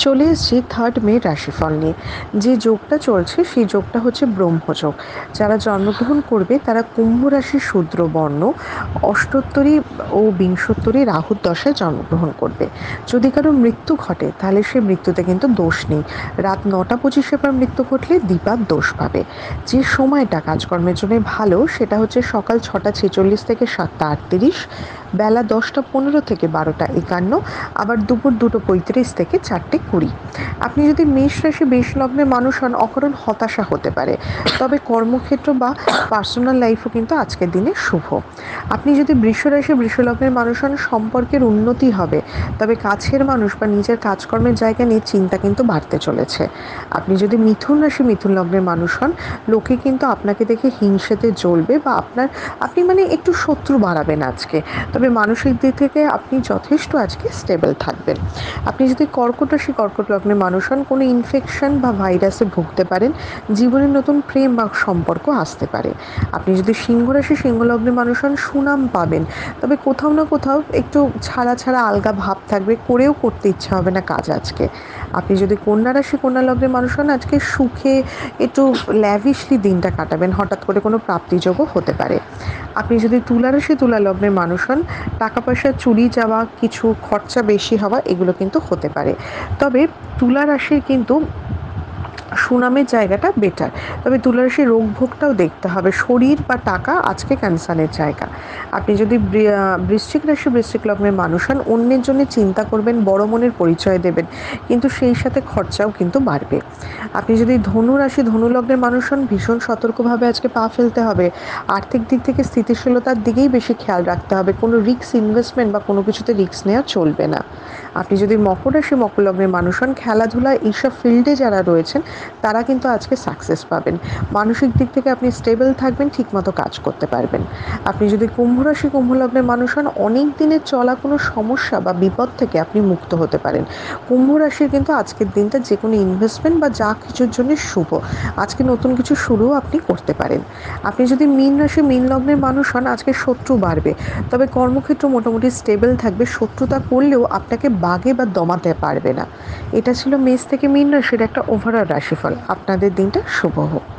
চলে এসেছি 3 মে রাশিফল নিয়ে। যে যোগটা চলছে সেই যোগটা হচ্ছে ব্রহ্মযোগ। যারা জন্মগ্রহণ করবে তারা কুম্ভ রাশির শূদ্র বর্ণ, অষ্টোত্তরী ও বিংশোত্তরী রাহুর দশায় জন্মগ্রহণ করবে। যদি কারো মৃত্যু ঘটে তাহলে সে মৃত্যুতে কিন্তু দোষ নেই। রাত 9টা 25 পর মৃত্যু ঘটলে দিপার দোষ পাবে। যে সময়টা কাজকর্মের জন্য ভালো সেটা হচ্ছে সকাল 6টা 46 থেকে 7টা 38, বেলা 10টা 15 থেকে 12টা 51, আবার দুপুর 2টো 35 থেকে 4টে 20। আপনি যদি মেষ রাশি মেষ লগ্নের মানুষ হন, অকারণ হতাশা হতে পারে, তবে কর্মক্ষেত্র বা পার্সোনাল লাইফও কিন্তু আজকের দিনে শুভ। আপনি যদি বৃষ রাশি বৃষ লগ্নের মানুষ হন, সম্পর্কের উন্নতি হবে, তবে কাছের মানুষ বা নিজের কাজকর্মের জায়গা নিয়ে চিন্তা কিন্তু বাড়তে চলেছে। আপনি যদি মিথুন রাশি মিথুন লগ্নের মানুষ হন, লোকে কিন্তু আপনাকে দেখে হিংসেতে জ্বলবে বা আপনি একটু শত্রু বাড়াবেন আজকে, তবে মানসিক দিক থেকে আপনি যথেষ্ট আজকে স্টেবল থাকবেন। আপনি যদি কর্কট রাশি কর্কট লগ্নের মানুষ হন, কোনো ইনফেকশন বা ভাইরাসে ভুগতে পারেন, জীবনে নতুন প্রেম বা সম্পর্ক আসতে পারে। আপনি যদি সিংহ রাশি সিংহ লগ্নের মানুষ হন, সুনাম পাবেন, তবে কোথাও না কোথাও একটু ছাড়া ছাড়া আলগা ভাব থাকবে, করেও করতে ইচ্ছা হবে না কাজ আজকে। আপনি যদি কন্যা রাশি কন্যা লগ্নের মানুষ হন, আজকে সুখে একটু ল্যাভিশলি দিনটা কাটাবেন, হঠাৎ করে কোনো প্রাপ্তিযোগও হতে পারে। আপনি যদি তুলা রাশি তুলা লগ্নের মানুষ হন, টাকা পয়সা চুরি যাওয়া, কিছু খরচা বেশি হওয়া, এগুলো কিন্তু হতে পারে। তবে তুলা রাশির কিন্তু সুনামের জায়গাটা বেটার, তবে তুলা রাশির রোগ ভোগটাও দেখতে হবে। শরীর বা টাকা আজকে ক্যান্সারের জায়গা। আপনি যদি বৃশ্চিক রাশি বৃশ্চিক লগ্নের মানুষ হন, অন্যের জন্য চিন্তা করবেন, বড় মনের পরিচয় দেবেন, কিন্তু সেই সাথে খরচাও কিন্তু বাড়বে। আপনি যদি ধনু রাশি ধনু লগ্নের মানুষ হন, ভীষণ সতর্কভাবে আজকে পা ফেলতে হবে। আর্থিক দিক থেকে স্থিতিশীলতার দিকেই বেশি খেয়াল রাখতে হবে, কোনো রিস্ক ইনভেস্টমেন্ট বা কোনো কিছুতে রিস্ক নেওয়া চলবে না। আপনি যদি মকর রাশি মকর লগ্নের মানুষ হন, খেলাধুলা এইসব ফিল্ডে যারা রয়েছেন তারা কিন্তু আজকে সাকসেস পাবেন। মানসিক দিক থেকে আপনি স্টেবল থাকবেন, ঠিকমতো কাজ করতে পারবেন। আপনি যদি কুম্ভ রাশি কুম্ভ লগ্নের মানুষ হন, অনেক দিনের চলা কোনো সমস্যা বা বিপদ থেকে আপনি মুক্ত হতে পারেন। কুম্ভ রাশির কিন্তু আজকের দিনটা যে কোনো ইনভেস্টমেন্ট বা যা কিছুর জন্য শুভ। আজকে নতুন কিছু শুরুও আপনি করতে পারেন। আপনি যদি মীন রাশি মীন লগ্নের মানুষ হন, আজকে শত্রু বাড়বে, তবে কর্মক্ষেত্র মোটামুটি স্টেবল থাকবে। শত্রুতা করলেও আপনাকে বাগে বা দমাতে পারবে না। এটা ছিল মেষ থেকে মীন রাশির একটা ওভারঅল রাশিফল। আপনাদের দিনটা শুভ হোক।